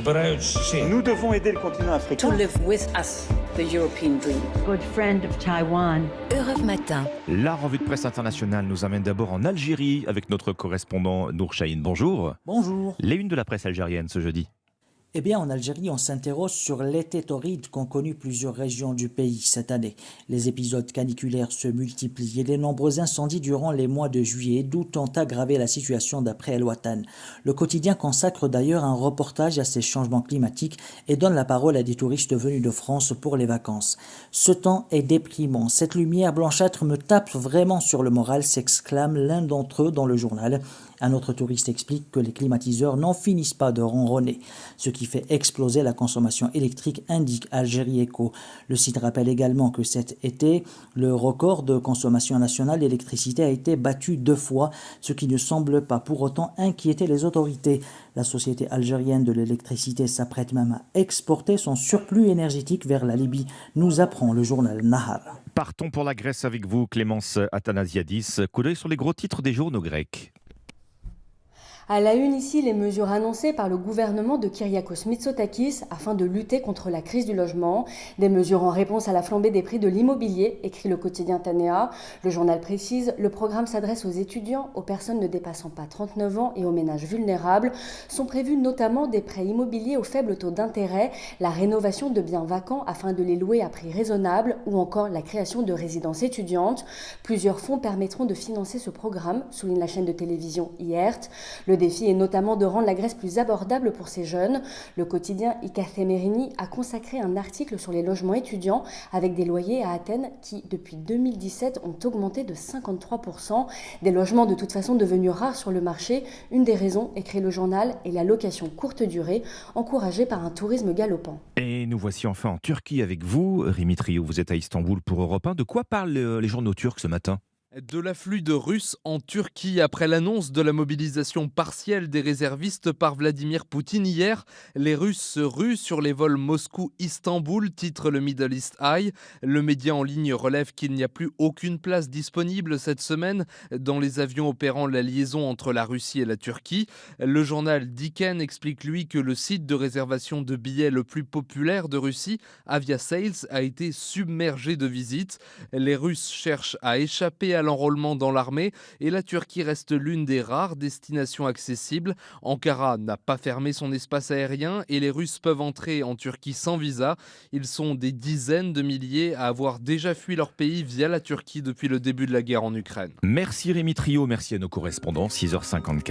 Nous devons aider le continent africain. To live with us, the European dream. Good friend of Taiwan. Europe Matin. La revue de presse internationale nous amène d'abord en Algérie avec notre correspondant Nour Chahine. Bonjour. Bonjour. Les unes de la presse algérienne ce jeudi. Eh bien, en Algérie, on s'interroge sur l'été torride qu'ont connu plusieurs régions du pays cette année. Les épisodes caniculaires se multiplient et les nombreux incendies durant les mois de juillet et d'août ont aggravé la situation d'après El Watan. Le quotidien consacre d'ailleurs un reportage à ces changements climatiques et donne la parole à des touristes venus de France pour les vacances. Ce temps est déprimant. Cette lumière blanchâtre me tape vraiment sur le moral, s'exclame l'un d'entre eux dans le journal. Un autre touriste explique que les climatiseurs n'en finissent pas de ronronner, ce qui fait exploser la consommation électrique, indique Algérie Eco. Le site rappelle également que cet été, le record de consommation nationale d'électricité a été battu 2 fois, ce qui ne semble pas pour autant inquiéter les autorités. La société algérienne de l'électricité s'apprête même à exporter son surplus énergétique vers la Libye, nous apprend le journal Nahar. Partons pour la Grèce avec vous, Clémence Athanasiadis. Coup d'œil sur les gros titres des journaux grecs. À la une ici, les mesures annoncées par le gouvernement de Kyriakos Mitsotakis afin de lutter contre la crise du logement. Des mesures en réponse à la flambée des prix de l'immobilier, écrit le quotidien Tanea. Le journal précise, le programme s'adresse aux étudiants, aux personnes ne dépassant pas 39 ans et aux ménages vulnérables. Sont prévus notamment des prêts immobiliers au faible taux d'intérêt, la rénovation de biens vacants afin de les louer à prix raisonnable ou encore la création de résidences étudiantes. Plusieurs fonds permettront de financer ce programme, souligne la chaîne de télévision IERT. Le défi est notamment de rendre la Grèce plus abordable pour ces jeunes. Le quotidien Ikathemerini a consacré un article sur les logements étudiants avec des loyers à Athènes qui, depuis 2017, ont augmenté de 53%. Des logements de toute façon devenus rares sur le marché. Une des raisons, écrit le journal, est la location courte durée, encouragée par un tourisme galopant. Et nous voici enfin en Turquie avec vous. Rémi Trio, vous êtes à Istanbul pour Europe 1. De quoi parlent les journaux turcs ce matin ? De l'afflux de Russes en Turquie après l'annonce de la mobilisation partielle des réservistes par Vladimir Poutine hier. Les Russes se ruent sur les vols Moscou-Istanbul, titre le Middle East Eye. Le média en ligne relève qu'il n'y a plus aucune place disponible cette semaine dans les avions opérant la liaison entre la Russie et la Turquie. Le journal Diken explique lui que le site de réservation de billets le plus populaire de Russie, Aviasales, a été submergé de visites. Les Russes cherchent à échapper à l'enrôlement dans l'armée et la Turquie reste l'une des rares destinations accessibles. Ankara n'a pas fermé son espace aérien et les Russes peuvent entrer en Turquie sans visa. Ils sont des dizaines de milliers à avoir déjà fui leur pays via la Turquie depuis le début de la guerre en Ukraine. Merci Rémi Trio, merci à nos correspondants, 6h54.